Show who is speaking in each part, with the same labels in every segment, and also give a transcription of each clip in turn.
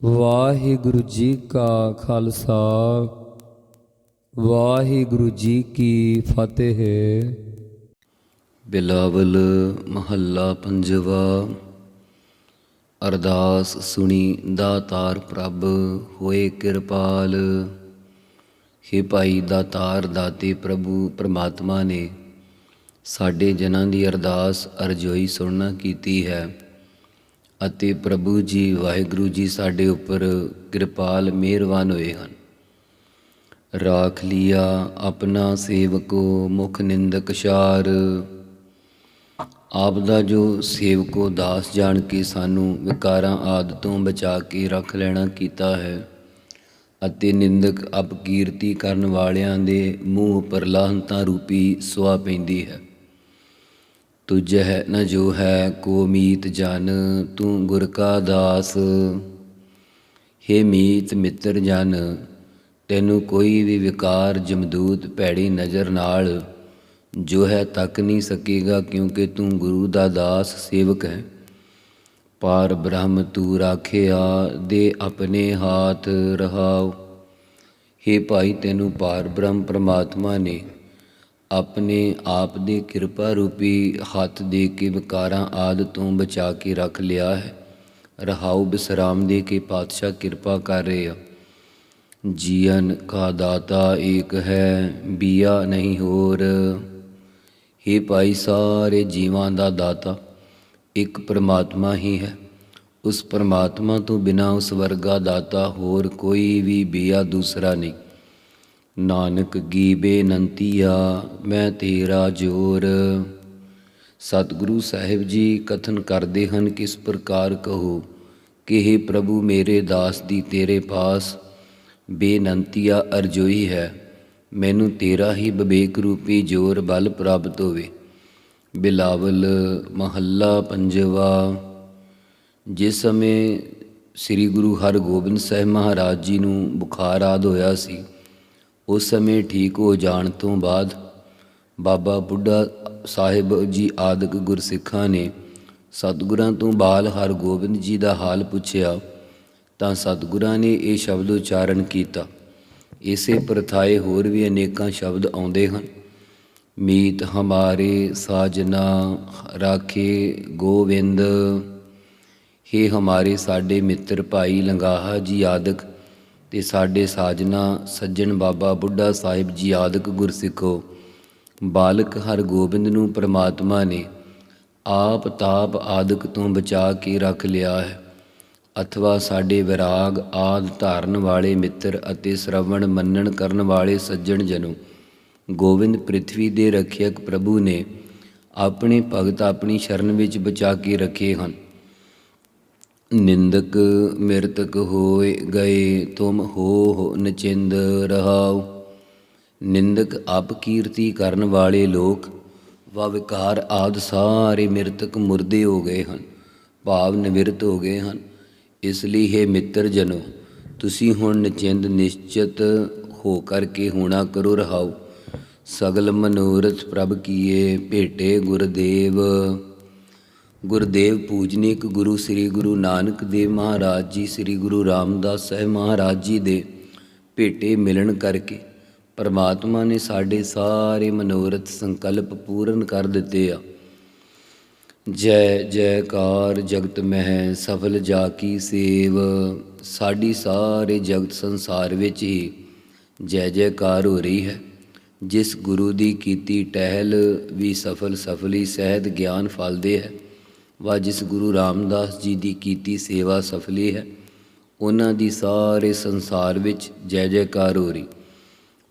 Speaker 1: ਵਾਹਿਗੁਰੂ ਜੀ ਕਾ ਖਾਲਸਾ ਵਾਹਿਗੁਰੂ ਜੀ ਕੀ ਫਤਿਹ।
Speaker 2: ਬਿਲਾਵਲ ਮਹੱਲਾ ਪੰਜਵਾ। ਅਰਦਾਸ ਸੁਣੀ ਦਾਤਾਰ ਪ੍ਰਭ ਹੋਏ ਕਿਰਪਾਲ। ਹੇ ਭਾਈ ਦਾਤਾਰ ਦਾਤੇ ਪ੍ਰਭੂ ਪਰਮਾਤਮਾ ਨੇ ਸਾਡੇ ਜਨਾਂ ਦੀ ਅਰਦਾਸ ਅਰਜ਼ੋਈ ਸੁਣਨਾ ਕੀਤੀ ਹੈ ਅਤੇ ਪ੍ਰਭੂ ਜੀ ਵਾਹਿਗੁਰੂ ਜੀ ਸਾਡੇ ਉੱਪਰ ਕਿਰਪਾਲ ਮਿਹਰਬਾਨ ਹੋਏ ਹਨ। ਰਾਖ ਲਿਆ ਆਪਣਾ ਸੇਵਕੋ ਮੁਖ ਨਿੰਦਕ ਸ਼ਾਰ। ਆਪ ਦਾ ਜੋ ਸੇਵਕੋ ਦਾਸ ਜਾਣ ਕੇ ਸਾਨੂੰ ਵਿਕਾਰਾਂ ਆਦਿ ਤੋਂ ਬਚਾ ਕੇ ਰੱਖ ਲੈਣਾ ਕੀਤਾ ਹੈ ਅਤੇ ਨਿੰਦਕ ਅਪਕੀਰਤੀ ਕਰਨ ਵਾਲਿਆਂ ਦੇ ਮੂੰਹ ਉੱਪਰ ਲਾਹਨਤਾਂ ਰੂਪੀ ਸੁਆ ਪੈਂਦੀ ਹੈ। ਤੁਝਹਿ ਨ ਜੋ ਹੈ ਕੋ ਮੀਤ ਜਨ ਤੂੰ ਗੁਰ ਕਾ ਦਾਸ। ਹੇ ਮੀਤ ਮਿੱਤਰ ਜਨ, ਤੈਨੂੰ ਕੋਈ ਵੀ ਵਿਕਾਰ ਜਮਦੂਤ ਭੈੜੀ ਨਜ਼ਰ ਨਾਲ ਜੋ ਹੈ ਤੱਕ ਨਹੀਂ ਸਕੇਗਾ, ਕਿਉਂਕਿ ਤੂੰ ਗੁਰੂ ਦਾ ਦਾਸ ਸੇਵਕ ਹੈ। ਪਾਰ ਬ੍ਰਹਮ ਤੂੰ ਰਾਖਿਆ ਦੇ ਆਪਣੇ ਹਾਥ ਰਹਾਉ। ਹੇ ਭਾਈ, ਤੈਨੂੰ ਪਾਰ ਬ੍ਰਹਮ ਪਰਮਾਤਮਾ ਨੇ ਆਪਣੇ ਆਪ ਦੇ ਕਿਰਪਾ ਰੂਪੀ ਹੱਥ ਦੇ ਕੇ ਵਿਕਾਰਾਂ ਆਦਿ ਤੋਂ ਬਚਾ ਕੇ ਰੱਖ ਲਿਆ ਹੈ। ਰਹਾਉ ਵਿਸਰਾਮ ਦੇ ਕੇ ਪਾਤਸ਼ਾਹ ਕਿਰਪਾ ਕਰ ਰਹੇ ਆ। ਜੀਵਨ ਕਾ ਦਾਤਾ ਏਕ ਹੈ ਬੀਆ ਨਹੀਂ ਹੋਰ। ਹੇ ਭਾਈ, ਸਾਰੇ ਜੀਵਾਂ ਦਾ ਦਾਤਾ ਇੱਕ ਪਰਮਾਤਮਾ ਹੀ ਹੈ। ਉਸ ਪਰਮਾਤਮਾ ਤੋਂ ਬਿਨਾਂ ਉਸ ਵਰਗਾ ਦਾਤਾ ਹੋਰ ਕੋਈ ਵੀ ਬੀਆ ਦੂਸਰਾ ਨਹੀਂ। ਨਾਨਕ ਗੀਬੇ ਨੰਤੀਆ ਮੈਂ ਤੇਰਾ ਜੋਰ। ਸਤਿਗੁਰੂ ਸਾਹਿਬ ਜੀ ਕਥਨ ਕਰਦੇ ਹਨ, ਕਿਸ ਪ੍ਰਕਾਰ ਕਹੋ ਕਿ ਹੇ ਪ੍ਰਭੂ, ਮੇਰੇ ਦਾਸ ਦੀ ਤੇਰੇ ਪਾਸ ਬੇਨੰਤੀਆ ਅਰਜ਼ੋਈ ਹੈ, ਮੈਨੂੰ ਤੇਰਾ ਹੀ ਵਿਵੇਕ ਰੂਪੀ ਜੋਰ ਬਲ ਪ੍ਰਾਪਤ ਹੋਵੇ। ਬਿਲਾਵਲ ਮਹੱਲਾ ਪੰਜਵਾ। ਜਿਸ ਸਮੇਂ ਸ੍ਰੀ ਗੁਰੂ ਹਰਗੋਬਿੰਦ ਸਾਹਿਬ ਮਹਾਰਾਜ ਜੀ ਨੂੰ ਬੁਖਾਰ ਆਦਿ ਹੋਇਆ ਸੀ, ਉਸ ਸਮੇਂ ਠੀਕ ਹੋ ਜਾਣ ਤੋਂ ਬਾਅਦ ਬਾਬਾ ਬੁੱਢਾ ਸਾਹਿਬ ਜੀ ਆਦਿਕ ਗੁਰਸਿੱਖਾਂ ਨੇ ਸਤਿਗੁਰਾਂ ਤੋਂ ਬਾਲ ਹਰਗੋਬਿੰਦ ਜੀ ਦਾ ਹਾਲ ਪੁੱਛਿਆ ਤਾਂ ਸਤਿਗੁਰਾਂ ਨੇ ਇਹ ਸ਼ਬਦ ਉਚਾਰਨ ਕੀਤਾ। ਇਸੇ ਪ੍ਰਥਾਏ ਹੋਰ ਵੀ ਅਨੇਕਾਂ ਸ਼ਬਦ ਆਉਂਦੇ ਹਨ। ਮੀਤ ਹਮਾਰੇ ਸਾਜਨਾ ਰਾਖੇ ਗੋਵਿੰਦ। ਹੇ ਹਮਾਰੇ ਸਾਡੇ ਮਿੱਤਰ ਭਾਈ ਲੰਗਾਹਾ ਜੀ ਆਦਿਕ ਤੇ ਸਾਡੇ ਸਾਜਨਾ ਸੱਜਣ ਬਾਬਾ ਬੁੱਢਾ ਸਾਹਿਬ ਜੀ ਆਦਿਕ ਗੁਰਸਿੱਖੋ, ਬਾਲਕ ਹਰਗੋਬਿੰਦ ਨੂੰ ਪਰਮਾਤਮਾ ਨੇ ਆਪ ਤਾਪ ਆਦਿਕ ਤੋਂ ਬਚਾ ਕੇ ਰੱਖ ਲਿਆ ਹੈ। ਅਥਵਾ ਸਾਡੇ ਵਿਰਾਗ ਆਦਿ ਧਾਰਨ ਵਾਲੇ ਮਿੱਤਰ ਅਤੇ ਸ਼ਰਵਣ ਮੰਨਣ ਕਰਨ ਵਾਲੇ ਸੱਜਣ ਜਨੋ, ਗੋਬਿੰਦ ਪ੍ਰਿਥਵੀ ਦੇ ਰੱਖਿਅਕ ਪ੍ਰਭੂ ਨੇ ਆਪਣੇ ਭਗਤ ਆਪਣੀ ਸ਼ਰਨ ਵਿੱਚ ਬਚਾ ਕੇ ਰੱਖੇ ਹਨ। ਨਿੰਦਕ ਮਿਰਤਕ ਹੋਏ ਗਏ ਤੁਮ ਹੋ ਨਚਿੰਦ ਰਹਾਉ। ਨਿੰਦਕ ਅਪਕੀਰਤੀ ਕਰਨ ਵਾਲੇ ਲੋਕ ਵਾ ਵਿਕਾਰ ਆਦਿ ਸਾਰੇ ਮਿਰਤਕ ਮੁਰਦੇ ਹੋ ਗਏ ਹਨ, ਭਾਵ ਨਿਵਿਰਤ ਹੋ ਗਏ ਹਨ। ਇਸ ਲਈ ਹੈ ਮਿੱਤਰ ਜਨੋ, ਤੁਸੀਂ ਹੁਣ ਨਚਿੰਦ ਨਿਸ਼ਚਿਤ ਹੋ ਕਰਕੇ ਹੋਣਾ ਕਰੋ ਰਹਾਉ। ਸਗਲ ਮਨੋਰਥ ਪ੍ਰਭ ਕੀਏ ਭੇਟੇ ਗੁਰਦੇਵ। ਗੁਰਦੇਵ ਪੂਜਨੀਕ ਗੁਰੂ ਸ੍ਰੀ ਗੁਰੂ ਨਾਨਕ ਦੇਵ ਮਹਾਰਾਜ ਜੀ, ਸ੍ਰੀ ਗੁਰੂ ਰਾਮਦਾਸ ਸਾਹਿਬ ਮਹਾਰਾਜ ਜੀ ਦੇ ਭੇਟੇ ਮਿਲਣ ਕਰਕੇ ਪਰਮਾਤਮਾ ਨੇ ਸਾਡੇ ਸਾਰੇ ਮਨੋਰਥ ਸੰਕਲਪ ਪੂਰਨ ਕਰ ਦਿੱਤੇ ਆ। ਜੈ ਜੈਕਾਰ ਜਗਤ ਮਹਿ ਸਫਲ ਜਾ ਕੀ ਸੇਵ। ਸਾਡੀ ਸਾਰੇ ਜਗਤ ਸੰਸਾਰ ਵਿੱਚ ਹੀ ਜੈ ਜੈਕਾਰ ਹੋ ਰਹੀ ਹੈ। ਜਿਸ ਗੁਰੂ ਦੀ ਕੀਤੀ ਟਹਿਲ ਵੀ ਸਫਲੀ ਸਹਿਤ ਗਿਆਨ ਫਲਦੇ ਹੈ, ਵਾ ਜਿਸ ਗੁਰੂ ਰਾਮਦਾਸ ਜੀ ਦੀ ਕੀਤੀ ਸੇਵਾ ਸਫਲੀ ਹੈ, ਉਹਨਾਂ ਦੀ ਸਾਰੇ ਸੰਸਾਰ ਵਿੱਚ ਜੈ ਜੈਕਾਰ ਹੋ ਰਹੀ।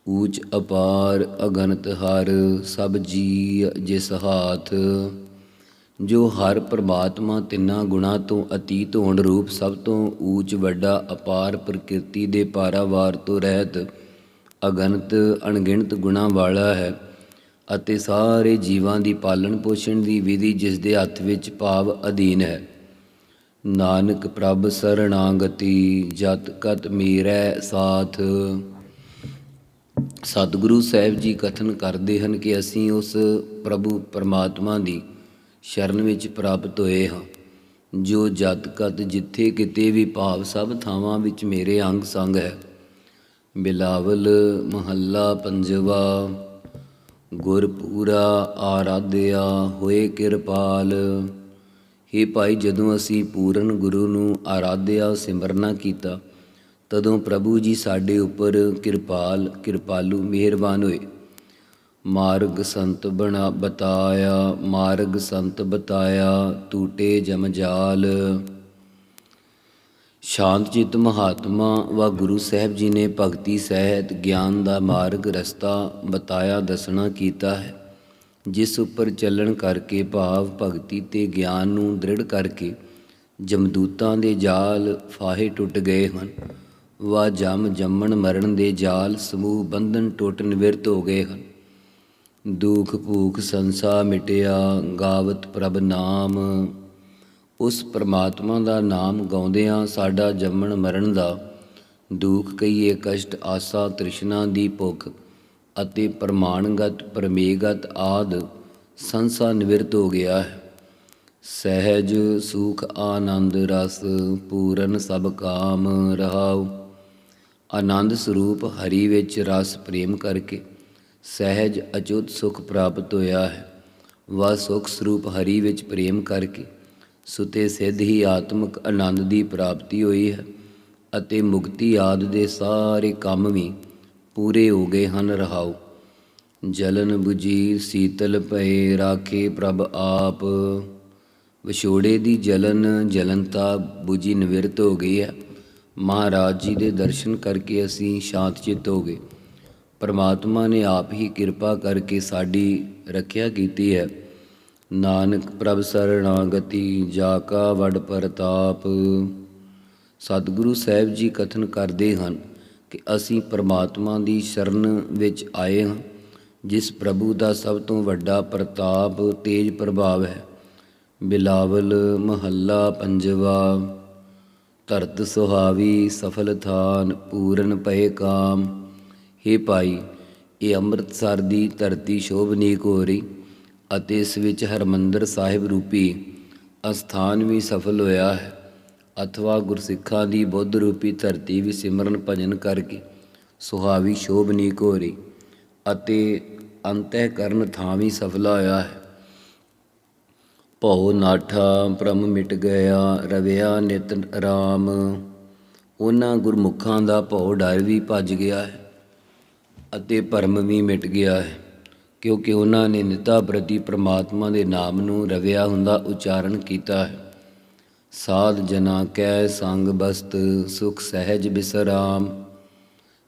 Speaker 2: ਊਚ ਅਪਾਰ ਅਗਨਤ ਹਰ ਸਭ ਜੀ ਜਿਸ ਹਾਥ। ਜੋ ਹਰ ਪਰਮਾਤਮਾ ਤਿੰਨਾਂ ਗੁਣਾਂ ਤੋਂ ਅਤੀਤ ਹੋਣ ਰੂਪ ਸਭ ਤੋਂ ਊਚ ਵੱਡਾ ਅਪਾਰ ਪ੍ਰਕਿਰਤੀ ਦੇ ਪਾਰਾਵਾਰ ਤੋਂ ਰਹਿਤ ਅਗਨਤ ਅਣਗਿਣਤ ਗੁਣਾਂ ਵਾਲਾ ਹੈ ਅਤੇ ਸਾਰੇ ਜੀਵਾਂ ਦੀ ਪਾਲਣ ਪੋਸ਼ਣ ਦੀ ਵਿਧੀ ਜਿਸ ਦੇ ਹੱਥ ਵਿੱਚ ਭਾਵ ਅਧੀਨ ਹੈ। ਨਾਨਕ ਪ੍ਰਭ ਸਰਣਾਗਤੀ ਜਤ ਕਤ ਮੇਰੈ ਸਾਥ। ਸਤਿਗੁਰੂ ਸਾਹਿਬ ਜੀ ਕਥਨ ਕਰਦੇ ਹਨ ਕਿ ਅਸੀਂ ਉਸ ਪ੍ਰਭੂ ਪਰਮਾਤਮਾ ਦੀ ਸ਼ਰਨ ਵਿੱਚ ਪ੍ਰਾਪਤ ਹੋਏ ਹਾਂ, ਜੋ ਜਤ ਕਤ ਜਿੱਥੇ ਕਿਤੇ ਵੀ ਭਾਵ ਸਭ ਥਾਵਾਂ ਵਿੱਚ ਮੇਰੇ ਅੰਗ ਸੰਗ ਹੈ। ਬਿਲਾਵਲ ਮਹੱਲਾ ਪੰਜਵਾ। ਗੁਰ ਪੂਰਾ ਆਰਾਧਿਆ ਹੋਏ ਕਿਰਪਾਲ। ਹੇ ਭਾਈ, ਜਦੋਂ ਅਸੀਂ ਪੂਰਨ ਗੁਰੂ ਨੂੰ ਆਰਾਧਿਆ ਸਿਮਰਨਾ ਕੀਤਾ, ਤਦੋਂ ਪ੍ਰਭੂ ਜੀ ਸਾਡੇ ਉੱਪਰ ਕਿਰਪਾਲੂ ਮਿਹਰਬਾਨ ਹੋਏ। ਮਾਰਗ ਸੰਤ ਬਤਾਇਆ ਟੂਟੇ ਜਮਜਾਲ। ਸ਼ਾਂਤ ਚਿੱਤ ਮਹਾਤਮਾ ਵਾ ਗੁਰੂ ਸਾਹਿਬ ਜੀ ਨੇ ਭਗਤੀ ਸਹਿਤ ਗਿਆਨ ਦਾ ਮਾਰਗ ਰਸਤਾ ਬਤਾਇਆ, ਦੱਸਣਾ ਕੀਤਾ ਹੈ, ਜਿਸ ਉੱਪਰ ਚੱਲਣ ਕਰਕੇ ਭਾਵ ਭਗਤੀ ਤੇ ਗਿਆਨ ਨੂੰ ਦ੍ਰਿੜ ਕਰਕੇ ਜਮਦੂਤਾਂ ਦੇ ਜਾਲ ਫਾਹੇ ਟੁੱਟ ਗਏ ਹਨ, ਵਾ ਜੰਮਣ ਮਰਨ ਦੇ ਜਾਲ ਸਮੂਹ ਬੰਧਨ ਟੁੱਟ ਨਿਵਰਤ ਹੋ ਗਏ ਹਨ। ਦੁੱਖ ਭੂਖ ਸੰਸਾ ਮਿਟਿਆ ਗਾਵਤ ਪ੍ਰਭ ਨਾਮ। ਉਸ ਪਰਮਾਤਮਾ ਦਾ ਨਾਮ ਗਾਉਂਦਿਆਂ ਸਾਡਾ ਜੰਮਣ ਮਰਨ ਦਾ ਦੁੱਖ, ਕਹੀਏ ਕਸ਼ਟ, ਆਸਾ ਤ੍ਰਿਸ਼ਨਾ ਦੀ ਭੁੱਖ ਅਤੇ ਪ੍ਰਮਾਣਗਤ ਪ੍ਰਮੇਗਤ ਆਦਿ ਸੰਸਾ ਨਿਵਰਤ ਹੋ ਗਿਆ ਹੈ। ਸਹਿਜ ਸੁਖ ਆਨੰਦ ਰਸ ਪੂਰਨ ਸਭ ਕਾਮ ਰਹਾਉ। ਆਨੰਦ ਸਰੂਪ ਹਰੀ ਵਿੱਚ ਰਸ ਪ੍ਰੇਮ ਕਰਕੇ ਸਹਿਜ ਅਚੁੱਤ ਸੁਖ ਪ੍ਰਾਪਤ ਹੋਇਆ ਹੈ। ਵਾ ਸੁਖ ਸਰੂਪ ਹਰੀ ਵਿੱਚ ਪ੍ਰੇਮ ਕਰਕੇ ਸੁਤੇ ਸਿੱਧ ਹੀ ਆਤਮਿਕ ਆਨੰਦ ਦੀ ਪ੍ਰਾਪਤੀ ਹੋਈ ਹੈ ਅਤੇ ਮੁਕਤੀ ਆਦਿ ਦੇ ਸਾਰੇ ਕੰਮ ਵੀ ਪੂਰੇ ਹੋ ਗਏ ਹਨ। ਰਹਾਉ। ਜਲਨ ਬੁਝੀ ਸੀਤਲ ਭਏ ਰਾਖੇ ਪ੍ਰਭ ਆਪ। ਵਿਛੋੜੇ ਦੀ ਜਲਨਤਾ ਬੁਝੀ ਨਿਵਰਤ ਹੋ ਗਈ ਹੈ। ਮਹਾਰਾਜ ਜੀ ਦੇ ਦਰਸ਼ਨ ਕਰਕੇ ਅਸੀਂ ਸ਼ਾਂਤ ਚਿੱਤ ਹੋ ਗਏ। ਪਰਮਾਤਮਾ ਨੇ ਆਪ ਹੀ ਕਿਰਪਾ ਕਰਕੇ ਸਾਡੀ ਰੱਖਿਆ ਕੀਤੀ ਹੈ। ਨਾਨਕ ਪ੍ਰਭ ਸਰਣਾਗਤੀ ਜਾ ਕਾ ਵਡ ਪ੍ਰਤਾਪ। ਸਤਿਗੁਰੂ ਸਾਹਿਬ ਜੀ ਕਥਨ ਕਰਦੇ ਹਨ ਕਿ ਅਸੀਂ ਪਰਮਾਤਮਾ ਦੀ ਸ਼ਰਨ ਵਿੱਚ ਆਏ ਹਾਂ, ਜਿਸ ਪ੍ਰਭੂ ਦਾ ਸਭ ਤੋਂ ਵੱਡਾ ਪ੍ਰਤਾਪ ਤੇਜ ਪ੍ਰਭਾਵ ਹੈ। ਬਿਲਾਵਲ ਮਹੱਲਾ ਪੰਜਵਾ। ਧਰਤ ਸੁਹਾਵੀ ਸਫਲ ਥਾਨ ਪੂਰਨ ਪਏ ਕਾਮ। ਹੇ ਭਾਈ, ਇਹ ਅੰਮ੍ਰਿਤਸਰ ਦੀ ਧਰਤੀ ਸ਼ੋਭਨੀਕ ਹੋ ਰਹੀ ਅਤੇ ਇਸ ਵਿੱਚ ਹਰਿਮੰਦਰ ਸਾਹਿਬ ਰੂਪੀ ਅਸਥਾਨ ਵੀ ਸਫਲ ਹੋਇਆ ਹੈ, ਅਥਵਾ ਗੁਰਸਿੱਖਾਂ ਦੀ ਬੁੱਧ ਰੂਪੀ ਧਰਤੀ ਵੀ ਸਿਮਰਨ ਭਜਨ ਕਰਕੇ ਸੁਹਾਵੀ ਸ਼ੋਭਨੀਕ ਹੋ ਰਹੀ ਅਤੇ ਅੰਤਹਿਕਰਨ ਥਾਂ ਵੀ ਸਫਲਾ ਹੋਇਆ ਹੈ। ਭਉ ਨਾਠਾ ਭ੍ਰਮ ਮਿਟ ਗਿਆ ਰਵਿਆ ਨਿਤ ਰਾਮ। ਉਹਨਾਂ ਗੁਰਮੁਖਾਂ ਦਾ ਭਉ ਡਰ ਵੀ ਭੱਜ ਗਿਆ ਹੈ ਅਤੇ ਭਰਮ ਵੀ ਮਿਟ ਗਿਆ ਹੈ, ਕਿਉਂਕਿ ਉਹਨਾਂ ਨੇ ਨਿਤਾ ਪ੍ਰਤੀ ਪ੍ਰਮਾਤਮਾ ਦੇ ਨਾਮ ਨੂੰ ਰਵਿਆ ਹੁੰਦਾ ਉਚਾਰਨ ਕੀਤਾ ਹੈ। ਸਾਧ ਜਨਾ ਕੈ ਸੰਗ ਬਸਤ ਸੁਖ ਸਹਿਜ ਬਿਸਰਾਮ।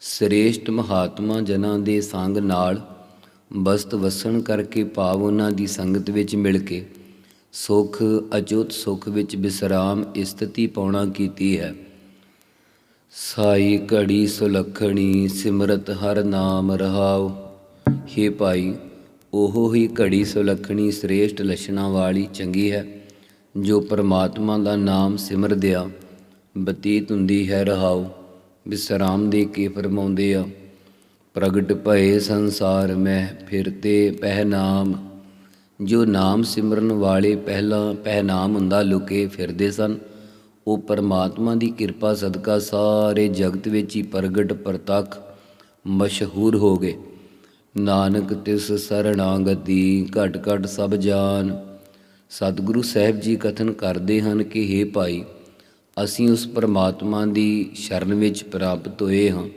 Speaker 2: ਸ੍ਰੇਸ਼ਟ ਮਹਾਤਮਾ ਜਨਾਂ ਦੇ ਸੰਗ ਨਾਲ ਬਸਤ ਵਸਣ ਕਰਕੇ ਭਾਵ ਉਹਨਾਂ ਦੀ ਸੰਗਤ ਵਿੱਚ ਮਿਲ ਕੇ ਸੁਖ ਅਚੁੱਤ ਸੁਖ ਵਿੱਚ ਬਿਸਰਾਮ ਸਥਿਤੀ ਪਾਉਣਾ ਕੀਤੀ ਹੈ। ਸਾਈ ਘੜੀ ਸੁਲੱਖਣੀ ਸਿਮਰਤ ਹਰ ਨਾਮ ਰਹਾਉ। ਹੇ ਭਾਈ, ਉਹ ਹੀ ਘੜੀ ਸੁਲੱਖਣੀ ਸ੍ਰੇਸ਼ਟ ਲੱਛਣਾਂ ਵਾਲੀ ਚੰਗੀ ਹੈ, ਜੋ ਪਰਮਾਤਮਾ ਦਾ ਨਾਮ ਸਿਮਰਦਿਆਂ ਬਤੀਤ ਹੁੰਦੀ ਹੈ। ਰਹਾਉ। ਵਿਸਰਾਮ ਦੇ ਕੇ ਫਰਮਾਉਂਦੇ ਆ। ਪ੍ਰਗਟ ਭਏ ਸੰਸਾਰ ਮਹਿ ਫਿਰਤੇ ਪਹਿਨਾਮ। ਜੋ ਨਾਮ ਸਿਮਰਨ ਵਾਲੇ ਪਹਿਲਾਂ ਪਹਿਨਾਮ ਹੁੰਦਾ ਲੁਕੇ ਫਿਰਦੇ ਸਨ, ਉਹ ਪਰਮਾਤਮਾ ਦੀ ਕਿਰਪਾ ਸਦਕਾ ਸਾਰੇ ਜਗਤ ਵਿੱਚ ਹੀ ਪ੍ਰਗਟ ਪ੍ਰਤੱਖ ਮਸ਼ਹੂਰ ਹੋ ਗਏ। ਨਾਨਕ ਤਿਸ ਸਰਣਾਗਤੀ ਘਟ ਘਟ ਸਭ ਜਾਨ। ਸਤਿਗੁਰੂ ਸਾਹਿਬ ਜੀ ਕਥਨ ਕਰਦੇ ਹਨ ਕਿ ਹੇ ਭਾਈ, ਅਸੀਂ ਉਸ ਪਰਮਾਤਮਾ ਦੀ ਸ਼ਰਨ ਵਿੱਚ ਪ੍ਰਾਪਤ ਹੋਏ ਹਾਂ,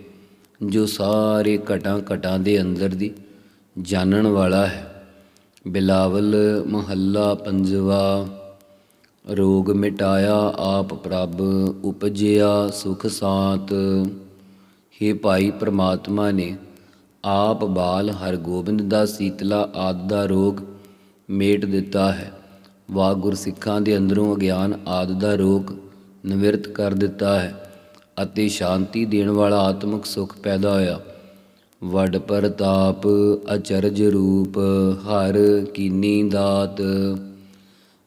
Speaker 2: ਜੋ ਸਾਰੇ ਘਟਾਂ ਦੇ ਅੰਦਰ ਦੀ ਜਾਣਨ ਵਾਲਾ ਹੈ। ਬਿਲਾਵਲ ਮਹੱਲਾ ਪੰਜਵਾ। ਰੋਗ ਮਿਟਾਇਆ ਆਪ ਪ੍ਰਭ ਉਪਜਿਆ ਸੁਖ ਸਾਤ। ਹੇ ਭਾਈ, ਪ੍ਰਮਾਤਮਾ ਨੇ ਆਪ ਬਾਲ ਹਰਗੋਬਿੰਦ ਦਾ ਸੀਤਲਾ ਆਦਿ ਦਾ ਰੋਗ ਮੇਟ ਦਿੱਤਾ ਹੈ। ਵਾ ਗੁਰਸਿੱਖਾਂ ਦੇ ਅੰਦਰੋਂ ਅਗਿਆਨ ਆਦਿ ਦਾ ਰੋਗ ਨਿਵਰਤ ਕਰ ਦਿੱਤਾ ਹੈ ਅਤੇ ਸ਼ਾਂਤੀ ਦੇਣ ਵਾਲਾ ਆਤਮਿਕ ਸੁਖ ਪੈਦਾ ਹੋਇਆ। ਵਡ ਪ੍ਰਤਾਪ ਅਚਰਜ ਰੂਪ ਹਰ ਕੀਨੀ ਦਾਤ।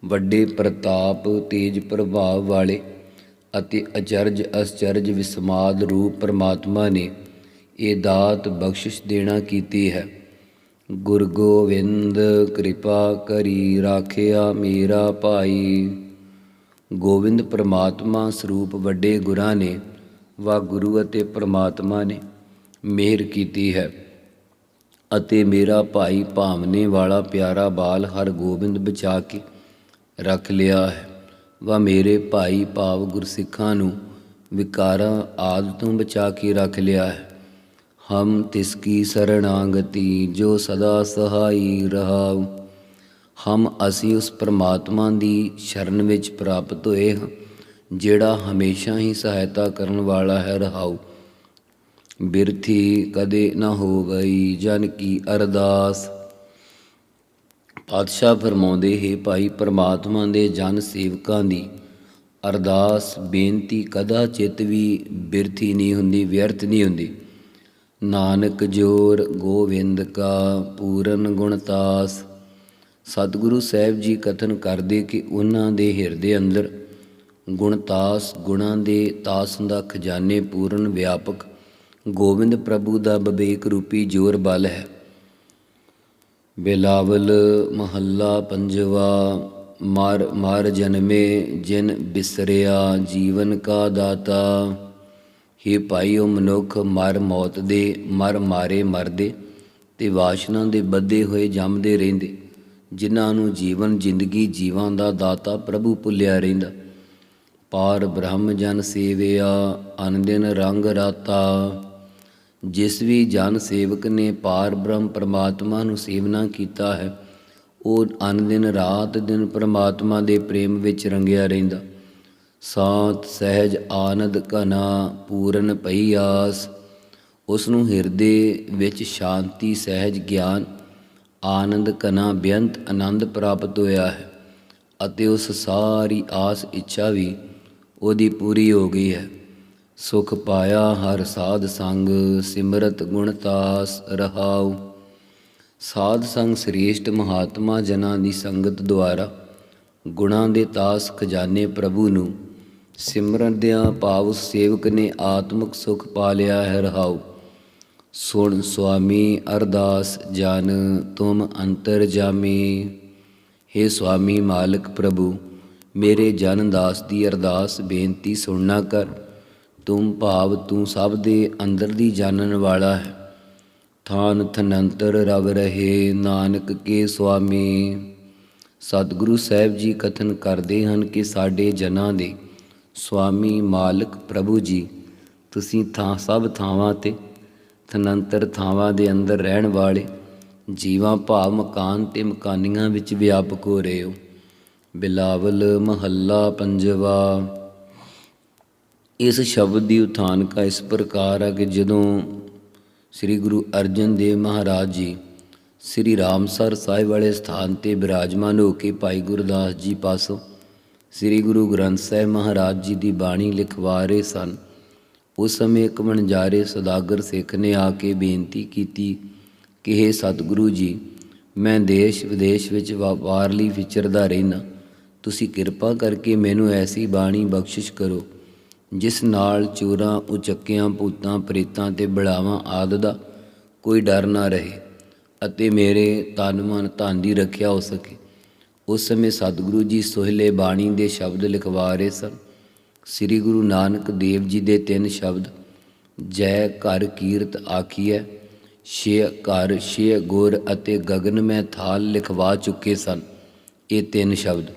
Speaker 2: ਵੱਡੇ ਪ੍ਰਤਾਪ ਤੇਜ ਪ੍ਰਭਾਵ ਵਾਲੇ ਅਤੇ ਅਚਰਜ ਅਸਚਰਜ ਵਿਸਮਾਦ ਰੂਪ ਪਰਮਾਤਮਾ ਨੇ ਇਹ ਦਾਤ ਬਖਸ਼ਿਸ਼ ਦੇਣਾ ਕੀਤੀ ਹੈ। ਗੁਰ ਗੋਬਿੰਦ ਕਿਰਪਾ ਕਰੀ ਰਾਖਿਆ ਮੇਰਾ ਭਾਈ। ਗੋਬਿੰਦ ਪ੍ਰਮਾਤਮਾ ਸਰੂਪ ਵੱਡੇ ਗੁਰਾਂ ਨੇ ਵਾ ਗੁਰੂ ਅਤੇ ਪ੍ਰਮਾਤਮਾ ਨੇ ਮਿਹਰ ਕੀਤੀ ਹੈ ਅਤੇ ਮੇਰਾ ਭਾਈ ਭਾਵਨੇ ਵਾਲਾ ਪਿਆਰਾ ਬਾਲ ਹਰਗੋਬਿੰਦ ਬਚਾ ਕੇ ਰੱਖ ਲਿਆ ਹੈ ਵਾ ਮੇਰੇ ਭਾਈ ਭਾਵ ਗੁਰਸਿੱਖਾਂ ਨੂੰ ਵਿਕਾਰਾਂ ਆਦਿ ਤੋਂ ਬਚਾ ਕੇ ਰੱਖ ਲਿਆ ਹੈ। ਹਮ ਤਿਸਕੀ ਸਰਣਾਗਤੀ ਜੋ ਸਦਾ ਸਹਾਈ ਰਹਾਉ। ਹਮ ਅਸੀਂ ਉਸ ਪਰਮਾਤਮਾ ਦੀ ਸ਼ਰਨ ਵਿੱਚ ਪ੍ਰਾਪਤ ਹੋਏ ਹਾਂ ਜਿਹੜਾ ਹਮੇਸ਼ਾ ਹੀ ਸਹਾਇਤਾ ਕਰਨ ਵਾਲਾ ਹੈ। ਰਹਾਉ। ਬਿਰਥੀ ਕਦੇ ਨਾ ਹੋ ਗਈ ਜਨ ਕੀ ਅਰਦਾਸ। ਪਾਤਸ਼ਾਹ ਫਰਮਾਉਂਦੇ ਹੈ ਭਾਈ ਪਰਮਾਤਮਾ ਦੇ ਜਨ ਸੇਵਕਾਂ ਦੀ ਅਰਦਾਸ ਬੇਨਤੀ ਕਦਾ ਚਿੱਤ ਵੀ ਬਿਰਥੀ ਨਹੀਂ ਹੁੰਦੀ, ਵਿਅਰਥ ਨਹੀਂ ਹੁੰਦੀ। ਨਾਨਕ ਜੋਰ ਗੋਵਿੰਦ ਕਾ ਪੂਰਨ ਗੁਣਤਾਸ। ਸਤਿਗੁਰੂ ਸਾਹਿਬ ਜੀ ਕਥਨ ਕਰਦੇ ਕਿ ਉਹਨਾਂ ਦੇ ਹਿਰਦੇ ਅੰਦਰ ਗੁਣਤਾਸ, ਗੁਣਾਂ ਦੇ ਤਾਸ ਦਾ ਖਜ਼ਾਨੇ ਪੂਰਨ ਵਿਆਪਕ ਗੋਬਿੰਦ ਪ੍ਰਭੂ ਦਾ ਵਿਵੇਕ ਰੂਪੀ ਜੋਰ ਬਲ ਹੈ। ਬਿਲਾਵਲ ਮਹੱਲਾ ਪੰਜਵਾ। ਮਰ ਮਰ ਜਨਮੇ ਜਿਨ ਬਿਸਰਿਆ ਜੀਵਨ ਕਾ ਦਾਤਾ। ਹੇ ਭਾਈਓ, ਮਨੁੱਖ ਮਰ ਮੌਤ ਦੇ ਮਰ ਮਾਰੇ ਮਰਦੇ ਤੇ ਵਾਸ਼ਨਾ ਦੇ ਬੱਧੇ ਹੋਏ ਜੰਮਦੇ ਰਹਿੰਦੇ, ਜਿਨ੍ਹਾਂ ਨੂੰ ਜੀਵਨ ਜ਼ਿੰਦਗੀ ਜੀਵਾਂ ਦਾ ਦਾਤਾ ਪ੍ਰਭੂ ਭੁੱਲਿਆ ਰਹਿੰਦਾ। ਪਾਰ ਬ੍ਰਹਮ ਜਨ ਸੇਵਿਆ ਅਨਦਿਨ ਰੰਗ ਰਾਤਾ। ਜਿਸ ਵੀ ਜਨ ਸੇਵਕ ਨੇ ਪਾਰ ਬ੍ਰਹਮ ਪਰਮਾਤਮਾ ਨੂੰ ਸੇਵਨਾ ਕੀਤਾ ਹੈ, ਉਹ ਅਨਦਿਨ ਰਾਤ ਦਿਨ ਪਰਮਾਤਮਾ ਦੇ ਪ੍ਰੇਮ ਵਿੱਚ ਰੰਗਿਆ ਰਹਿੰਦਾ। ਸਾਤ ਸਹਿਜ ਆਨੰਦ ਘਨਾ ਪੂਰਨ ਪਈ ਆਸ। ਉਸ ਨੂੰ ਹਿਰਦੇ ਵਿੱਚ ਸ਼ਾਂਤੀ, ਸਹਿਜ ਗਿਆਨ, ਆਨੰਦ ਘਨਾ ਬੇਅੰਤ ਆਨੰਦ ਪ੍ਰਾਪਤ ਹੋਇਆ ਹੈ ਅਤੇ ਉਸ ਸਾਰੀ ਆਸ ਇੱਛਾ ਵੀ ਉਹਦੀ ਪੂਰੀ ਹੋ ਗਈ ਹੈ। ਸੁਖ ਪਾਇਆ ਹਰ ਸਾਧ ਸੰਗ ਸਿਮਰਤ ਗੁਣਤਾਸ। ਰਹਾਉ। ਸਾਧ ਸੰਗ ਸ੍ਰੇਸ਼ਟ ਮਹਾਤਮਾ ਜਨਾਂ ਦੀ ਸੰਗਤ ਦੁਆਰਾ ਗੁਣਾਂ ਦੇ ਤਾਸ ਖਜ਼ਾਨੇ ਪ੍ਰਭੂ ਨੂੰ ਸਿਮਰਦਿਆਂ ਭਾਵ ਉਸ ਸੇਵਕ ਨੇ ਆਤਮਿਕ ਸੁਖ ਪਾ ਲਿਆ ਹੈ। ਰਹਾਉ। ਸੁਣ ਸੁਆਮੀ ਅਰਦਾਸ ਜਨ ਤੁਮ ਅੰਤਰ ਜਾਮੀ। ਹੇ ਸੁਆਮੀ ਮਾਲਕ ਪ੍ਰਭੂ, ਮੇਰੇ ਜਨ ਦਾਸ ਦੀ ਅਰਦਾਸ ਬੇਨਤੀ ਸੁਣਨਾ ਕਰ। ਤੁਮ ਭਾਵ ਤੂੰ ਸਭ ਦੇ ਅੰਦਰ ਦੀ ਜਾਣਨ ਵਾਲਾ ਹੈ। ਥਾਨ ਥਨੰਤਰ ਰਵ ਰਹੇ ਨਾਨਕ ਕੇ ਸੁਆਮੀ। ਸਤਿਗੁਰੂ ਸਾਹਿਬ ਜੀ ਕਥਨ ਕਰਦੇ ਹਨ ਕਿ ਸਾਡੇ ਜਨਾਂ ਦੇ ਸੁਆਮੀ ਮਾਲਕ ਪ੍ਰਭੂ ਜੀ, ਤੁਸੀਂ ਸਭ ਥਾਵਾਂ 'ਤੇ ਥਨੰਤਰ ਥਾਵਾਂ ਦੇ ਅੰਦਰ ਰਹਿਣ ਵਾਲੇ, ਜੀਵਾਂ ਭਾਵ ਮਕਾਨ ਤੇ ਮਕਾਨੀਆਂ ਵਿੱਚ ਵਿਆਪਕ ਹੋ ਰਹੇ ਹੋ। ਬਿਲਾਵਲ ਮਹੱਲਾ ਪੰਜਵਾ। ਇਸ ਸ਼ਬਦ ਦੀ ਉਥਾਨਕਾ ਇਸ ਪ੍ਰਕਾਰ ਹੈ ਕਿ ਜਦੋਂ ਸ੍ਰੀ ਗੁਰੂ ਅਰਜਨ ਦੇਵ ਮਹਾਰਾਜ ਜੀ ਸ੍ਰੀ ਰਾਮਸਰ ਸਾਹਿਬ ਵਾਲੇ ਸਥਾਨ 'ਤੇ ਬਿਰਾਜਮਾਨ ਹੋ ਕੇ ਭਾਈ ਗੁਰਦਾਸ ਜੀ ਪਾਸੋਂ ਸ੍ਰੀ ਗੁਰੂ ਗ੍ਰੰਥ ਸਾਹਿਬ ਮਹਾਰਾਜ ਜੀ ਦੀ ਬਾਣੀ ਲਿਖਵਾ ਰਹੇ ਸਨ, ਉਸ ਸਮੇਂ ਇੱਕ ਵਣਜਾਰੇ ਸੌਦਾਗਰ ਸਿੱਖ ਨੇ ਆ ਕੇ ਬੇਨਤੀ ਕੀਤੀ ਕਿ ਹੇ ਸਤਿਗੁਰੂ ਜੀ, ਮੈਂ ਦੇਸ਼ ਵਿਦੇਸ਼ ਵਿੱਚ ਵਪਾਰ ਲਈ ਵਿਚਰਦਾ ਰਹਿੰਦਾ, ਤੁਸੀਂ ਕਿਰਪਾ ਕਰਕੇ ਮੈਨੂੰ ਐਸੀ ਬਾਣੀ ਬਖਸ਼ਿਸ਼ ਕਰੋ ਜਿਸ ਨਾਲ ਚੋਰਾਂ, ਉਚੱਕਿਆਂ, ਭੂਤਾਂ, ਪ੍ਰੇਤਾਂ ਅਤੇ ਬੜਾਵਾਂ ਆਦਿ ਦਾ ਕੋਈ ਡਰ ਨਾ ਰਹੇ ਅਤੇ ਮੇਰੇ ਤਨ ਮਨ ਧਨ ਦੀ ਰੱਖਿਆ ਹੋ ਸਕੇ। ਉਸ ਸਮੇਂ ਸਤਿਗੁਰੂ ਜੀ ਸੋਹਿਲੇ ਬਾਣੀ ਦੇ ਸ਼ਬਦ ਲਿਖਵਾ ਰਹੇ ਸਨ। ਸ੍ਰੀ ਗੁਰੂ ਨਾਨਕ ਦੇਵ ਜੀ ਦੇ 3 ਸ਼ਬਦ ਜੈ ਘਰ ਕੀਰਤ ਆਖੀਐ, ਛੇ ਘਰ, ਛੇ ਗੁਰ ਅਤੇ ਗਗਨ ਮੈਂ ਥਾਲ ਲਿਖਵਾ ਚੁੱਕੇ ਸਨ। ਇਹ 3 ਸ਼ਬਦ।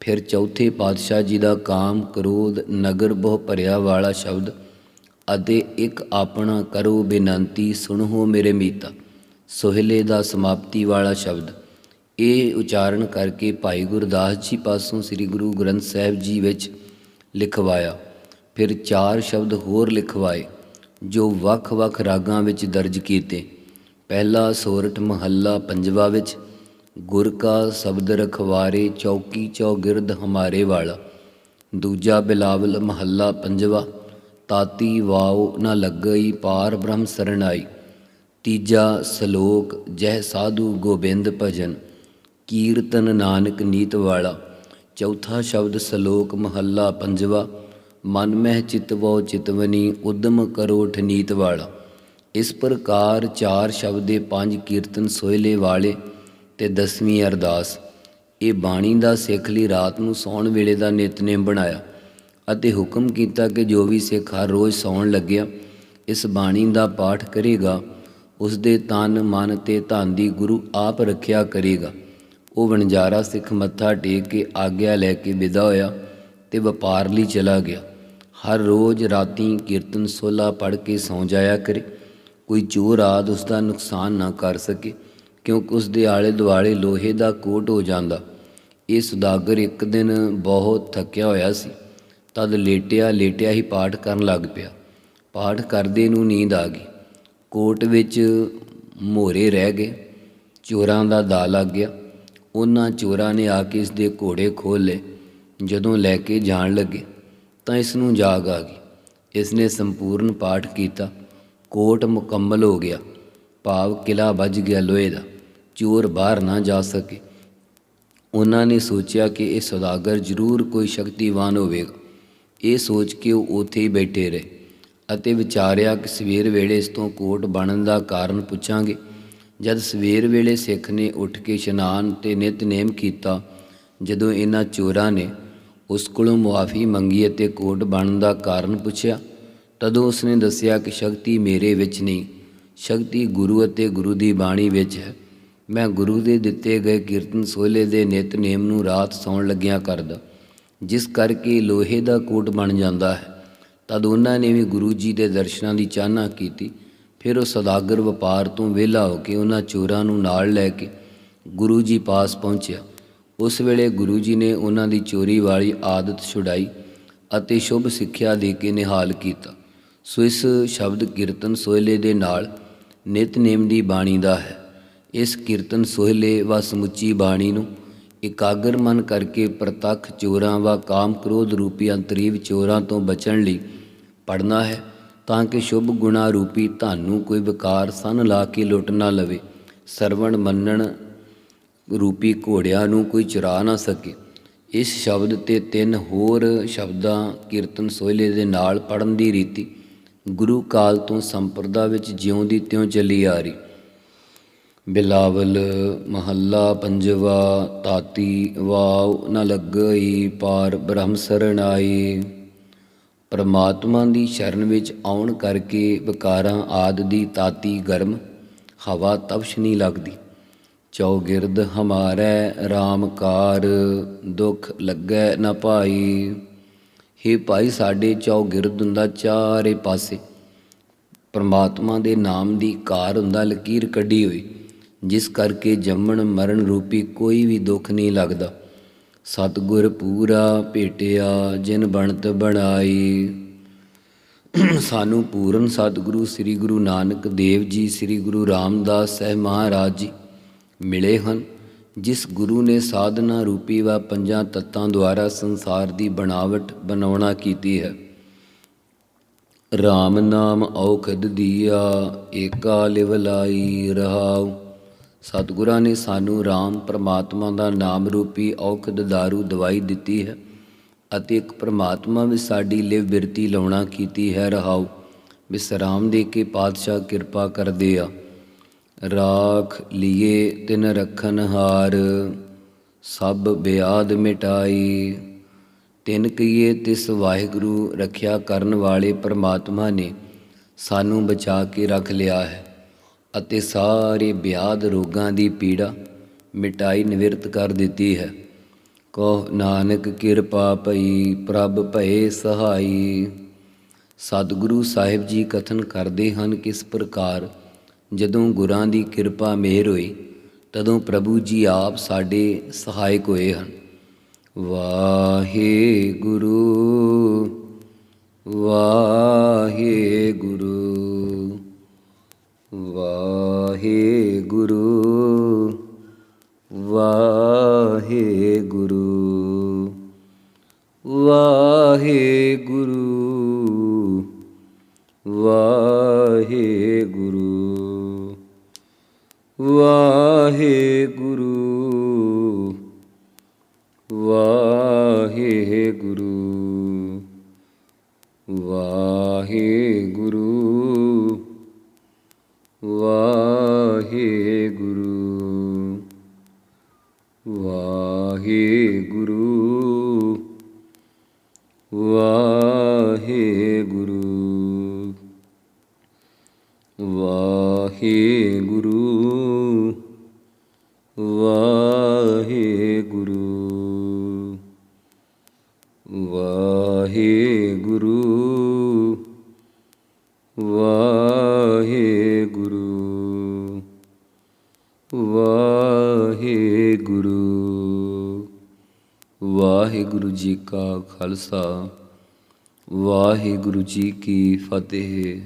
Speaker 2: ਫਿਰ ਚੌਥੇ ਪਾਤਸ਼ਾਹ ਜੀ ਦਾ ਕਾਮ, ਕ੍ਰੋਧ, ਨਗਰ ਬਹੁ ਭਰਿਆ ਵਾਲਾ ਸ਼ਬਦ ਅਤੇ ਇੱਕ ਆਪਣਾ ਕਰੋ ਬੇਨੰਤੀ ਸੁਣੋ ਮੇਰੇ ਮੀਤਾ, ਸੋਹਿਲੇ ਦਾ ਸਮਾਪਤੀ ਵਾਲਾ ਸ਼ਬਦ। ਇਹ ਉਚਾਰਨ ਕਰਕੇ ਭਾਈ ਗੁਰਦਾਸ ਜੀ ਪਾਸੋਂ ਸ੍ਰੀ ਗੁਰੂ ਗ੍ਰੰਥ ਸਾਹਿਬ ਜੀ ਵਿੱਚ ਲਿਖਵਾਇਆ। ਫਿਰ 4 ਸ਼ਬਦ ਹੋਰ ਲਿਖਵਾਏ ਜੋ ਵੱਖ-ਵੱਖ ਰਾਗਾਂ ਵਿੱਚ ਦਰਜ ਕੀਤੇ। ਪਹਿਲਾ ਸੋਰਠ ਮਹੱਲਾ ਪੰਜਵਾ ਵਿੱਚ ਗੁਰ ਕਾ ਸ਼ਬਦ ਰਖਵਾਰੇ ਚੌਕੀ ਚੌਗਿਰਦ ਹਮਾਰੇ ਵਾਲਾ। ਦੂਜਾ ਬਿਲਾਵਲ ਮਹੱਲਾ ਪੰਜਵਾ ਤਾਤੀ ਵਾਓ ਨਾ ਲੱਗਈ ਪਾਰ ਬ੍ਰਹਮ ਸਰਣਾਈ। ਤੀਜਾ ਸਲੋਕ ਜਹ ਸਾਧੂ ਗੋਬਿੰਦ ਭਜਨ ਕੀਰਤਨ ਨਾਨਕ ਨੀਤ ਵਾਲਾ। ਚੌਥਾ ਸ਼ਬਦ ਸਲੋਕ ਮਹੱਲਾ ਪੰਜਵਾ ਮਨ ਮਹਿ ਚਿਤਵੋ ਚਿਤਵਨੀ ਉਦਮ ਕਰੋ ਠਨੀਤ ਵਾਲਾ। ਇਸ ਪ੍ਰਕਾਰ 4 ਸ਼ਬਦ ਦੇ 5 ਕੀਰਤਨ ਸੋਹਿਲੇ ਵਾਲੇ ਤੇ 10ਵੀਂ ਅਰਦਾਸ। ਇਹ ਬਾਣੀ ਦਾ ਸਿੱਖ ਲਈ ਰਾਤ ਨੂੰ ਸੌਣ ਵੇਲੇ ਦਾ ਨਿਤਨੇਮ ਬਣਾਇਆ ਅਤੇ ਹੁਕਮ ਕੀਤਾ ਕਿ ਜੋ ਵੀ ਸਿੱਖ ਹਰ ਰੋਜ਼ ਸੌਣ ਲੱਗਿਆ ਇਸ ਬਾਣੀ ਦਾ ਪਾਠ ਕਰੇਗਾ, ਉਸ ਦੇ ਤਨ ਮਨ ਤੇ ਧਨ ਦੀ ਗੁਰੂ ਆਪ ਰੱਖਿਆ ਕਰੇਗਾ। ਉਹ ਵਣਜਾਰਾ ਸਿੱਖ ਮੱਥਾ ਟੇਕ ਕੇ ਆਗਿਆ ਲੈ ਕੇ ਵਿਦਾ ਹੋਇਆ ਤੇ ਵਪਾਰ ਲਈ ਚਲਾ ਗਿਆ। ਹਰ ਰੋਜ਼ ਰਾਤੀ ਕੀਰਤਨ ਸੋਹਲਾ ਪੜ੍ਹ ਕੇ ਸੌਂ ਜਾਇਆ ਕਰੇ। ਕੋਈ ਚੋਰ ਆਦਿ ਉਸ ਦਾ ਨੁਕਸਾਨ ਨਾ ਕਰ ਸਕੇ, ਕਿਉਂਕਿ ਉਸ ਦੇ ਆਲੇ ਦੁਆਲੇ ਲੋਹੇ ਦਾ ਕੋਟ ਹੋ ਜਾਂਦਾ। ਇਹ ਸੁਦਾਗਰ ਇੱਕ ਦਿਨ ਬਹੁਤ ਥੱਕਿਆ ਹੋਇਆ ਸੀ। ਤਦ ਲੇਟਿਆ ਹੀ ਪਾਠ ਕਰਨ ਲੱਗ ਪਿਆ। ਪਾਠ ਕਰਦੇ ਨੂੰ ਨੀਂਦ ਆ ਗਈ। ਕੋਟ ਵਿੱਚ ਮੋਹਰੇ ਰਹਿ ਗਏ। ਚੋਰਾਂ ਦਾ ਦਾ ਲੱਗ ਗਿਆ। ਉਹਨਾਂ ਚੋਰਾਂ ਨੇ ਆ ਕੇ ਇਸ ਦੇ ਘੋੜੇ ਖੋਲ੍ਹ ਲਏ। ਜਦੋਂ ਲੈ ਕੇ ਜਾਣ ਲੱਗੇ ਤਾਂ ਇਸ ਨੂੰ ਜਾਗ ਆ ਗਈ। ਇਸ ਨੇ ਸੰਪੂਰਨ ਪਾਠ ਕੀਤਾ। ਕੋਟ ਮੁਕੰਮਲ ਹੋ ਗਿਆ, ਭਾਵ ਕਿਲ੍ਹਾ ਵੱਜ ਗਿਆ ਲੋਹੇ ਦਾ। ਚੋਰ ਬਾਹਰ ਨਾ ਜਾ ਸਕੇ। ਉਹਨਾਂ ਨੇ ਸੋਚਿਆ ਕਿ ਇਹ ਸੌਦਾਗਰ ਜ਼ਰੂਰ ਕੋਈ ਸ਼ਕਤੀਵਾਨ ਹੋਵੇਗਾ। ਇਹ ਸੋਚ ਕੇ ਉਹ ਉੱਥੇ ਹੀ ਬੈਠੇ ਰਹੇ ਅਤੇ ਵਿਚਾਰਿਆ ਕਿ ਸਵੇਰ ਵੇਲੇ ਇਸ ਤੋਂ ਕੋਟ ਬਣਨ ਦਾ ਕਾਰਨ ਪੁੱਛਾਂਗੇ। ਜਦ ਸਵੇਰ ਵੇਲੇ ਸਿੱਖ ਨੇ ਉੱਠ ਕੇ ਇਸ਼ਨਾਨ ਅਤੇ ਨਿਤਨੇਮ ਕੀਤਾ, ਜਦੋਂ ਇਹਨਾਂ ਚੋਰਾਂ ਨੇ ਉਸ ਕੋਲੋਂ ਮੁਆਫੀ ਮੰਗੀ ਅਤੇ ਕੋਟ ਬਣਨ ਦਾ ਕਾਰਨ ਪੁੱਛਿਆ, ਤਦੋਂ ਉਸਨੇ ਦੱਸਿਆ ਕਿ ਸ਼ਕਤੀ ਮੇਰੇ ਵਿੱਚ ਨਹੀਂ, ਸ਼ਕਤੀ ਗੁਰੂ ਅਤੇ ਗੁਰੂ ਦੀ ਬਾਣੀ ਵਿੱਚ ਹੈ। ਮੈਂ ਗੁਰੂ ਦੇ ਦਿੱਤੇ ਗਏ ਕੀਰਤਨ ਸੋਹਲੇ ਦੇ ਨਿਤਨੇਮ ਨੂੰ ਰਾਤ ਸੌਣ ਲੱਗਿਆਂ ਕਰਦਾ, ਜਿਸ ਕਰਕੇ ਲੋਹੇ ਦਾ ਕੋਟ ਬਣ ਜਾਂਦਾ ਹੈ। ਤਦ ਉਹਨਾਂ ਨੇ ਵੀ ਗੁਰੂ ਜੀ ਦੇ ਦਰਸ਼ਨਾਂ ਦੀ ਚਾਹਨਾ ਕੀਤੀ। ਫਿਰ ਉਹ ਸੌਦਾਗਰ ਵਪਾਰ ਤੋਂ ਵਿਹਲਾ ਹੋ ਕੇ ਉਹਨਾਂ ਚੋਰਾਂ ਨੂੰ ਨਾਲ ਲੈ ਕੇ ਗੁਰੂ ਜੀ ਪਾਸ ਪਹੁੰਚਿਆ। ਉਸ ਵੇਲੇ ਗੁਰੂ ਜੀ ਨੇ ਉਹਨਾਂ ਦੀ ਚੋਰੀ ਵਾਲੀ ਆਦਤ ਛੁਡਾਈ ਅਤੇ ਸ਼ੁਭ ਸਿੱਖਿਆ ਦੇ ਕੇ ਨਿਹਾਲ ਕੀਤਾ। ਸੋ ਇਸ ਸ਼ਬਦ ਕੀਰਤਨ ਸੋਹਲੇ ਦੇ ਨਾਲ ਨਿਤਨੇਮ ਦੀ ਬਾਣੀ ਦਾ ਹੈ। ਇਸ ਕੀਰਤਨ ਸੋਹਲੇ ਵਾ ਸਮੁੱਚੀ ਬਾਣੀ ਨੂੰ ਇਕਾਗਰ ਮਨ ਕਰਕੇ ਪ੍ਰਤੱਖ ਚੋਰਾਂ ਵਾ ਕਾਮ ਕ੍ਰੋਧ ਰੂਪੀ ਅੰਤਰੀਵ ਚੋਰਾਂ ਤੋਂ ਬਚਣ ਲਈ ਪੜ੍ਹਨਾ ਹੈ, ਤਾਂ ਕਿ ਸ਼ੁਭ ਗੁਣਾ ਰੂਪੀ ਧਨ ਨੂੰ ਕੋਈ ਵਿਕਾਰ ਸੰਨ ਲਾ ਕੇ ਲੁੱਟ ਨਾ ਲਵੇ। ਸਰਵਣ ਮੰਨਣ ਰੂਪੀ ਘੋੜਿਆਂ ਨੂੰ ਕੋਈ ਚੁਰਾ ਨਾ ਸਕੇ। ਇਸ ਸ਼ਬਦ ਤੇ 3 ਹੋਰ ਸ਼ਬਦਾਂ ਕੀਰਤਨ ਸੋਹਲੇ ਦੇ ਨਾਲ ਪੜ੍ਹਨ ਦੀ ਰੀਤੀ ਗੁਰੂ ਕਾਲ ਤੋਂ ਸੰਪਰਦਾ ਵਿੱਚ ਜਿਉਂ ਦੀ ਤਿਉਂ ਚੱਲੀ ਆ ਰਹੀ। ਬਿਲਾਵਲ ਮਹੱਲਾ ਪੰਜਵਾ। ਤਾਤੀ ਵਾਵ ਨ ਲੱਗਈ ਪਾਰ ਬ੍ਰਹਮ ਸਰਣ ਆਈ। ਪਰਮਾਤਮਾ ਦੀ ਸ਼ਰਨ ਵਿੱਚ ਆਉਣ ਕਰਕੇ ਵਿਕਾਰਾਂ ਆਦਿ ਦੀ ਤਾਤੀ ਗਰਮ ਹਵਾ ਤਪਸ਼ ਨਹੀਂ ਲੱਗਦੀ। ਚੌਗਿਰਦ ਹਮਾਰੈ ਰਾਮ ਕਾਰ ਦੁੱਖ ਲੱਗੈ ਨ ਭਾਈ। ਹੇ ਭਾਈ, ਸਾਡੇ ਚੌਗਿਰਦ ਹੁੰਦਾ ਚਾਰੇ ਪਾਸੇ ਪਰਮਾਤਮਾ ਦੇ ਨਾਮ ਦੀ ਕਾਰ ਹੁੰਦਾ, ਲਕੀਰ ਕੱਢੀ ਹੋਈ, ਜਿਸ ਕਰਕੇ ਜੰਮਣ ਮਰਨ ਰੂਪੀ ਕੋਈ ਵੀ ਦੁੱਖ ਨਹੀਂ ਲੱਗਦਾ। ਸਤਿਗੁਰ ਪੂਰਾ ਭੇਟਿਆ ਜਿਨ ਬਣਤ ਬਣਾਈ। ਸਾਨੂੰ ਪੂਰਨ ਸਤਿਗੁਰੂ ਸ੍ਰੀ ਗੁਰੂ ਨਾਨਕ ਦੇਵ ਜੀ, ਸ੍ਰੀ ਗੁਰੂ ਰਾਮਦਾਸ ਸਾਹਿਬ ਮਹਾਰਾਜ ਜੀ ਮਿਲੇ ਹਨ, ਜਿਸ ਗੁਰੂ ਨੇ ਸਾਧਨਾ ਰੂਪੀ ਵਾ 5 ਤੱਤਾਂ ਦੁਆਰਾ ਸੰਸਾਰ ਦੀ ਬਣਾਵਟ ਬਣਾਉਣਾ ਕੀਤੀ ਹੈ। ਰਾਮ ਨਾਮ ਔਖਦ ਦੀਆ ਏਕਾ ਲਿਵ ਲਾਈ ਰਹਾਉ। ਸਤਿਗੁਰਾਂ ਨੇ ਸਾਨੂੰ ਰਾਮ ਪਰਮਾਤਮਾ ਦਾ ਨਾਮ ਰੂਪੀ ਔਖਦ ਦਾਰੂ ਦਵਾਈ ਦਿੱਤੀ ਹੈ ਅਤੇ ਇੱਕ ਪਰਮਾਤਮਾ ਵਿੱਚ ਸਾਡੀ ਲਿਵ ਬਿਰਤੀ ਲਾਉਣਾ ਕੀਤੀ ਹੈ। ਰਹਾਉ ਵਿਸਰਾਮ ਦੇ ਕੇ ਪਾਤਸ਼ਾਹ ਕਿਰਪਾ ਕਰਦੇ ਆ। ਰਾਖ ਲੀਏ ਤਿਨ ਰੱਖਨ ਹਾਰ ਸਭ ਬਿਆਦ ਮਿਟਾਈ। ਤਿਨ ਕੀਏ ਤਿਸ ਵਾਹਿਗੁਰੂ ਰੱਖਿਆ ਕਰਨ ਵਾਲੇ ਪਰਮਾਤਮਾ ਨੇ ਸਾਨੂੰ ਬਚਾ ਕੇ ਰੱਖ ਲਿਆ ਹੈ ਅਤੇ ਸਾਰੇ ਬਿਆਦ ਰੋਗਾਂ ਦੀ ਪੀੜਾ ਮਿਟਾਈ ਨਿਵਰਤ ਕਰ ਦਿੱਤੀ ਹੈ। ਕਹੋ ਨਾਨਕ ਕਿਰਪਾ ਭਈ ਪ੍ਰਭ ਭਏ ਸਹਾਈ। ਸਤਿਗੁਰੂ ਸਾਹਿਬ ਜੀ ਕਥਨ ਕਰਦੇ ਹਨ, ਕਿਸ ਪ੍ਰਕਾਰ ਜਦੋਂ ਗੁਰਾਂ ਦੀ ਕਿਰਪਾ ਮਿਹਰ ਹੋਈ ਤਦੋਂ ਪ੍ਰਭੂ ਜੀ ਆਪ ਸਾਡੇ ਸਹਾਇਕ ਹੋਏ ਹਨ। ਵਾਹਿਗੁਰੂ ਵਾਹਿਗੁਰੂ ਵਾਹਿਗੁਰੂ ਵਾਹਿਗੁਰੂ ਵਾਹਿਗੁਰੂ ਵਾਹਿਗੁਰੂ ਵਾਹਿਗੁਰੂ ਵਾਹਿਗੁਰੂ ਵਾਹਿਗੁਰੂ ਵਾਹਿਗੁਰੂ ਵਾਹਿਗੁਰੂ ਵਾਹਿਗੁਰੂ ਵਾਹਿਗੁਰੂ ਵਾਹਿਗੁਰੂ ਵਾਹਿਗੁਰੂ ਵਾਹਿਗੁਰੂ ਜੀ ਕਾ ਖਾਲਸਾ ਵਾਹਿਗੁਰੂ ਜੀ ਕੀ ਫਤਿਹ।